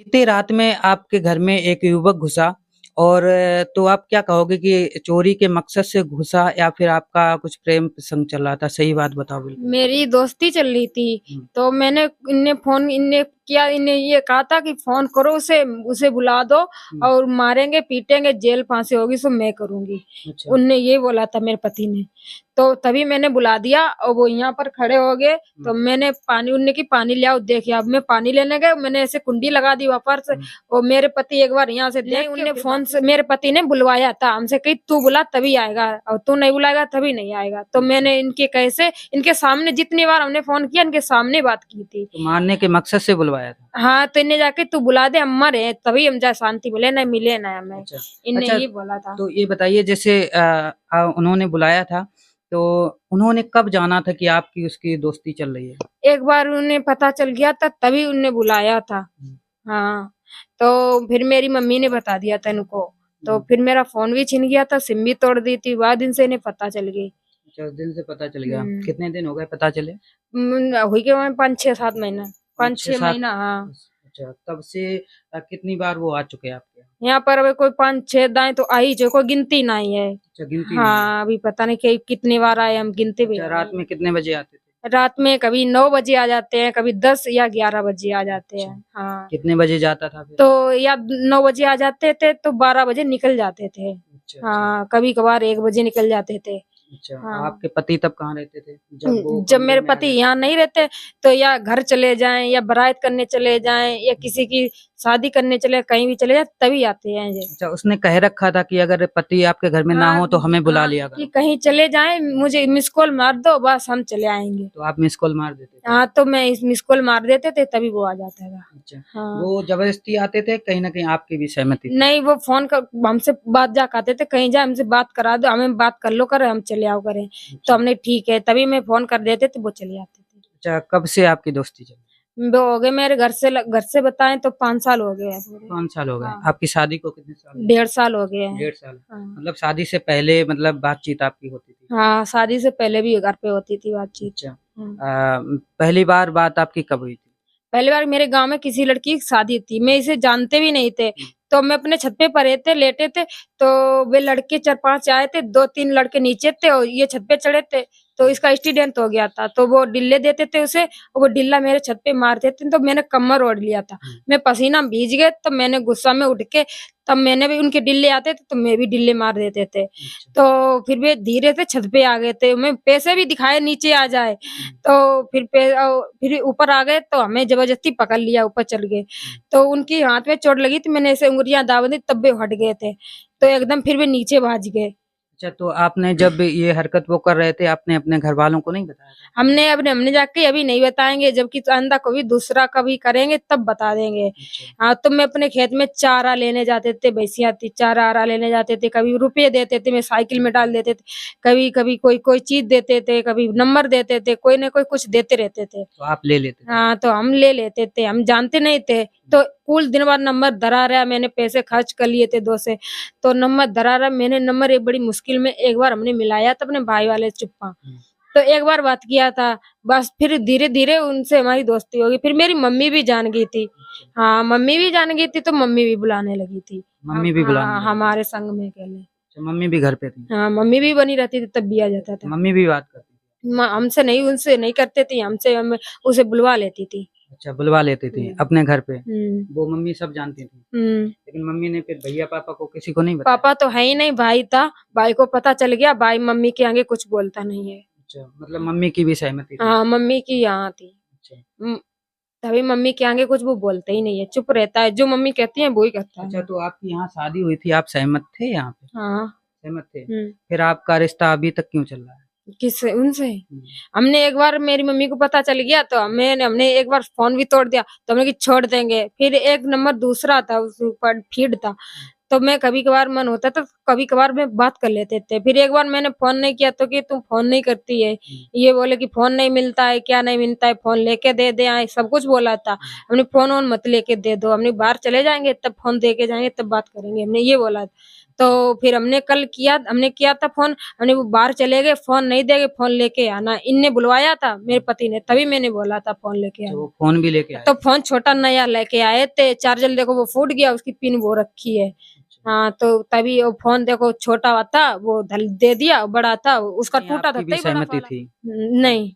बीती रात में आपके घर में एक युवक घुसा और तो आप क्या कहोगे कि चोरी के मकसद से घुसा या फिर आपका कुछ प्रेम प्रसंग चल रहा था? सही बात बताओ बिल्कुल। मेरी दोस्ती चल रही थी, हुँ, तो मैंने इन्ने किया, इन्हें ये कहा था कि फ़ोन करो उसे, उसे बुला दो हुँ, और मारेंगे, पीटेंगे, जेल फांसी होगी सो मैं करूँगी। अच्छा। उनने ये बोला था मेरे पति ने। तो तभी मैंने बुला दिया और वो यहाँ पर खड़े हो गए, हुँ, तो मैंने पानी उनने की पानी ले आओ देख अब मैं पानी लेने गए, मैंने ऐसे कुंडी लगा दी वहाँ से हुँ, और मेरे पति एक बार यहाँ से देख के उनने फ़ोन से मेरे पति ने बुलवाया था हमसे कि तू बुला तभी आएगा और तू नहीं बुलाएगा तभी नहीं आएगा। तो अच्छा। मैंने इनके कैसे इनके सामने जितनी बार हमने फ़ोन किया इनके सामने बात की थी। तो मारने के मकसद से बुलवाया था? हाँ, तो इन्हें जाके तू बुला दे हम मरे तभी हम जाए शांति मिले, नहीं मिले ना हमें। अच्छा। इनने अच्छा, ये बोला था। तो ये बताइए जैसे उन्होंने बुलाया था, तो उन्होंने कब जाना था कि आपकी उसकी दोस्ती चल रही है? एक बार उन्हें पता चल गया था तभी उनने बुलाया था। हुँ, हाँ, तो फिर मेरी मम्मी ने बता दिया था इनको। तो हुँ। फिर मेरा फ़ोन भी छिन गया था, सिम भी तोड़ दी थी, बाद दिन से इन्हें पता चल गई। अच्छा, उस दिन से पता चल गया। हुँ। कितने दिन हो गए पता चले? हुई गए होंगे 5, 6, 7 महीना। 5, 6 6-7 महीना हाँ। अच्छा, तब से कितनी बार वो आ चुके हैं आपके यहाँ? यहाँ पर अभी कोई 5, 6 दाएँ तो आ ही जो कोई गिनती नहीं है। अच्छा, गिनती नहीं है। हाँ, अभी पता नहीं कि कितनी बार आए हम गिनते भी अच्छा, रात नहीं में है। कितने बजे आते थे? रात में कभी 9 बजे आ जाते हैं, कभी 10 या 11 बजे आ जाते अच्छा, हैं। हाँ, कितने बजे जाता था फिर? तो या 9 बजे आ जाते थे तो 12 बजे निकल जाते थे। अच्छा, अच्छा, हाँ, कभी-कभार 1 बजे निकल जाते थे। अच्छा, हाँ। आपके पति तब कहाँ रहते थे? जब वो जब बॉम्बे मेरे में आ पति गए थे? यहाँ नहीं रहते तो या घर चले जाएँ या बारात करने चले जाएँ या किसी की शादी करने चले कहीं भी चले जाएँ तभी आते हैं ये। अच्छा, उसने कह रखा था कि अगर पति आपके घर में ना हाँ, हो तो हमें बुला हाँ, लिया कि करो, कहीं चले जाएँ मुझे मिस कॉल मार दो बस हम चले आएँगे। तो आप मिस्ड कॉल मार देते थे? हाँ, तो मैं इस मिस कॉल मार देते थे तभी वो आ जाता था। अच्छा, हाँ। वो ज़बरदस्ती आते थे, कहीं न कहीं आपकी भी सहमति थी? नहीं वो फ़ोन कर हमसे बात जा कहते थे कहीं जाए हमसे बात करा दो, हमें बात कर लो करे हम चले आओ करें। तो अच्छा, हमने ठीक है तभी मैं फ़ोन कर देते तो वो चले आते थे। अच्छा, कब से आपकी दोस्ती चल रही है? वो हो गए मेरे घर से बताएँ तो 5 साल हो गए हैं पूरे। 5 साल हो गए। हाँ, आपकी शादी को कितने साल हुए? 1.5 साल हो गए हैं। 1.5 साल। हाँ। मतलब शादी से पहले मतलब बातचीत आपकी होती थी? हाँ, शादी से पहले भी घर पे होती थी बातचीत। अच्छा। हुँ। पहली बार बात आपकी कब हुई थी? पहली बार मेरे गाँव में किसी लड़की की शादी थी, मैं इसे जानते भी नहीं थे। हुँ, तो मैं अपने छत पे पड़े थे, लेटे थे, तो वे लड़के 4-5 आए थे, 2-3 लड़के नीचे थे और ये छत पे चढ़े थे, तो हुँ, इसका एक्सीडेंट हो गया था। तो वो डिल्ले देते थे उसे और वो डिल्ला मेरे छत पे मारते थे, तो मैंने कमर ओढ़ लिया था। हुँ, मैं पसीना भीग गए, तो मैंने गुस्सा में उठ के तब मैंने भी उनके डिल्ले आते थे, तो मैं भी डिल्ले मार देते थे। अच्छा। तो फिर वे धीरे से छत पे आ गए थे, मैं पैसे भी दिखाए नीचे आ जाए। हुँ, तो फिर ऊपर आ गए तो हमें ज़बरदस्ती पकड़ लिया, ऊपर चढ़ गए। हुँ। तो उनकी हाथ में चोट लगी थी, मैंने ऐसे उँगलियाँ दाब दी तब वे हट गए थे। तो अच्छा। एकदम फिर वे नीचे भाग गए। अच्छा, तो आपने जब ये हरकत वो कर रहे थे, आपने अपने घरवालों को नहीं बताया था? हमने जाके अभी नहीं बताएँगे, जबकि आइंदा कभी दूसरा कभी करेंगे तब बता देंगे। अच्छा, हाँ, तो मैं अपने खेत में चारा लेने जाते थे, भैंसिया थी, चारा-वारा लेने जाते थे, कभी रुपए देते थे, मैं साइकिल में डाल देते थे, कभी-कभी कोई चीज़ देते थे, कभी नंबर देते थे, कोई न कोई कुछ देते रहते थे। तो आप ले लेते थे? हाँ, तो हम ले लेते थे, हम जानते नहीं थे, हुँ, तो कुल दिन भर नंबर धरा रहा, मैंने पैसे खर्च कर लिए थे 2 से, तो नंबर धरा रहा, मैंने नंबर एक बड़ी मुश्किल में एक बार हमने मिलाया था अपने भाई वाले चुप्पा, हुँ, तो एक बार बात किया था, बस फिर धीरे-धीरे उनसे हमारी दोस्ती हो गई, फिर मेरी मम्मी भी जान गई थी। अच्छा। हाँ, मम्मी भी जान गई थी, तो मम्मी भी बुलाने लगी थी। मम्मी भी बुलाने हाँ, लगी थी? हमारे संग में अकेले। अच्छा, मम्मी भी घर पे थी? हाँ, मम्मी भी बनी रहती थी, तब भी आ जाता था। मम्मी भी बात करती थी? हमसे नहीं, उनसे नहीं करते थे, हमसे हम उसे बुलवा लेती थी। अच्छा, बुलवा लेती थी हुँ। अपने घर पे? हुँ, वो मम्मी सब जानती थी? हुँ। लेकिन मम्मी ने फिर भैया-पापा को किसी को नहीं बताया? पापा तो है ही नहीं, भाई था, भाई को पता चल गया, भाई मम्मी के आगे कुछ बोलता नहीं है। अच्छा, मतलब मम्मी की भी सहमति थी? हाँ, मम्मी की यहाँ थी। अच्छा। उम, तभी मम्मी के आगे कुछ वो बोलता ही नहीं है, चुप रहता है, जो मम्मी कहती है वो ही करता है अच्छा, वो। तो आपकी यहाँ शादी हुई थी, आप सहमत थे यहाँ पे? हाँ, सहमत थे? हुँ। फिर आपका रिश्ता अभी तक क्यों चल रहा है? किससे? उनसे? हुँ, हमने एक बार मेरी मम्मी को पता चल गया तो हमने एक बार फ़ोन भी तोड़ दिया, तो हमने कि छोड़ देंगे। फिर एक नंबर दूसरा था उस ऊपर फ़ीड था, तो मैं कभी-कभार मन होता था, कभी-कभार में बात कर लेते थे। फिर एक बार मैंने फ़ोन नहीं किया तो कि तुम फ़ोन नहीं करती है। हुँ, ये बोले कि फ़ोन नहीं मिलता है, क्या नहीं मिलता है, फ़ोन लेके दे दें आएँ, सब कुछ बोला था। हुँ, हमने फ़ोन-वोन मत लेके दे दो, हमने बाहर चले जाएँगे तब फ़ोन दे के जाएँगे तब बात करेंगे, हमने ये बोला था। तो फिर हमने किया था फोन, हमने वो बाहर चले गए, फोन नहीं देंगे, फोन लेके आना, इनने बुलवाया था मेरे पति ने, तभी मैंने बोला था फोन लेके तो आना। वो फ़ोन भी लेके आए? तो फोन छोटा नया लेके आए थे, चार्जर देखो वो फूट गया, उसकी पिन वो रखी है। अच्छा। हाँ, तो तभी वो फोन देखो छोटा था, वो दे दिया, बड़ा था, उसका नहीं, टूटा था, आपकी भी तभी बड़ा सहमति वाला। थी? नहीं।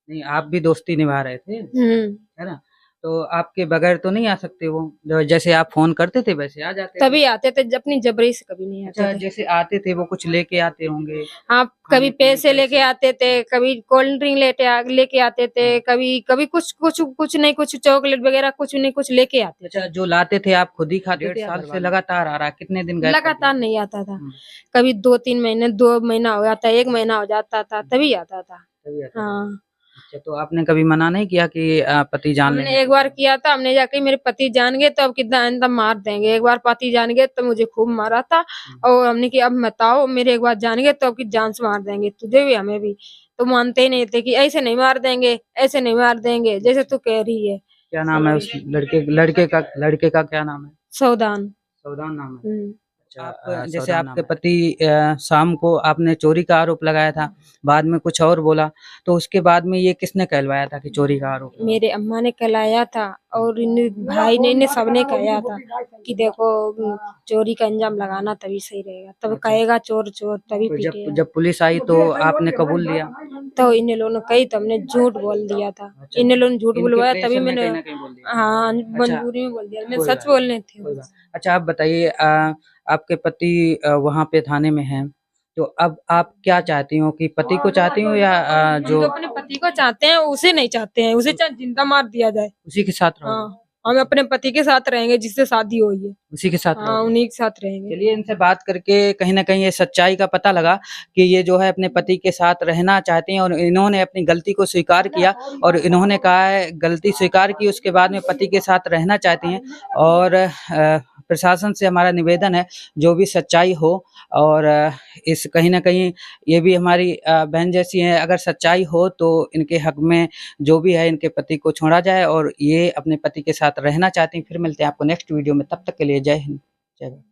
नहीं, आप भी दोस्ती निभा रहे थे, हुँ। है ना? तो आपके बगैर तो नहीं आ सकते वो? जैसे आप फ़ोन करते थे वैसे आ जाते थे? तभी आते थे, अपनी जबरी से कभी नहीं आते अच्छा, थे। जैसे आते थे वो कुछ लेके आते होंगे, हाँ, कभी खाने-पीने पैसे के लेके ऐसे? आते थे, कभी कोल्ड ड्रिंक लेके आते थे, हुँ। कभी कुछ नहीं कुछ चॉकलेट वगैरह कुछ नहीं कुछ लेके आते थे। अच्छा, जो लाते थे आप खुद ही खाते थे? 1.5 साल से लगातार आ रहा है, कितने दिन गैप कर दिया? लगातार नहीं आता था। हुँ, कभी 2-3 महीने, 2 महीना हो जाता, 1 महीना हो जाता था, तभी आता था। तभी आता था। हाँ। अच्छा, तो आपने कभी मना नहीं किया कि पति जान लेंगे हमने एक तो बार फिर? किया था, हमने जाके मेरे पति जान गए तो अब कितना आइंदा मार देंगे। एक बार पति जान गए तो मुझे खूब मारा था हुँ, और हमने कि अब मत आओ, मेरे एक बार जान गए तो अब की जान से मार देंगे, तुझे भी हमें भी। तो मानते ही नहीं थे कि ऐसे नहीं मार देंगे, ऐसे नहीं मार देंगे, जैसे अच्छा। तू कह रही है। क्या नाम है उस लड़के का क्या नाम है? सावधान। सवदान नाम है। हुँ। अच्छा, आप जैसे आपके पति शाम को आपने चोरी का आरोप लगाया था, बाद में कुछ और बोला, तो उसके बाद में ये किसने कहलवाया था कि चोरी का आरोप लगा? मेरे अम्मा ने कहलाया था हुँ, और इन भाई ने, इन्हें सबने कहा था कि देखो चोरी का अंजाम लगाना तभी सही रहेगा। तब अच्छा, कहेगा चोर चोर तभी तो जब पीटेगा। जब पुलिस आई तो आपने कबूल लिया? तो इन लोगों ने कही तो हमने झूठ बोल दिया था। अच्छा, इन लोगों ने झूठ इनके बुलवाया तभी प्रेशर में मैंने कहीं न कहीं बोल दिया। हाँ, अच्छा, मजबूरी में बोल दिया। मैं कोई सच बात नहीं, बोलने थे कोई वो। बात अच्छा आप बताइए आपके पति वहाँ पे थाने में हैं, तो अब आप क्या चाहती हो कि पति को चाहती हो या हम तो अपने पति को चाहते हैं, उसे नहीं चाहते हैं। उसे चाहे जिंदा मार दिया जाए। उसी के साथ रहोगे? हाँ, हम अपने पति के साथ रहेंगे जिससे शादी हुई है। उसी के साथ हाँ, रहोगे? उन्हीं के साथ रहेंगे। चलिए इनसे बात करके कहीं न कहीं ये सच्चाई का पता लगा कि ये जो है अपने पति के साथ रहना चाहती हैं और इन्होंने अपनी गलती को स्वीकार किया और इन्होंने कहा है गलती स्वीकार की उसके बाद में पति के साथ रहना चाहती हैं और प्रशासन से हमारा निवेदन है जो भी सच्चाई हो और इस कहीं न कहीं ये भी हमारी बहन जैसी हैं अगर सच्चाई हो तो इनके हक में जो भी है इनके पति को छोड़ा जाए और ये अपने पति के साथ रहना चाहती हैं। फिर मिलते हैं आपको नेक्स्ट वीडियो में, तब तक के लिए जय हिंद, जय भारत।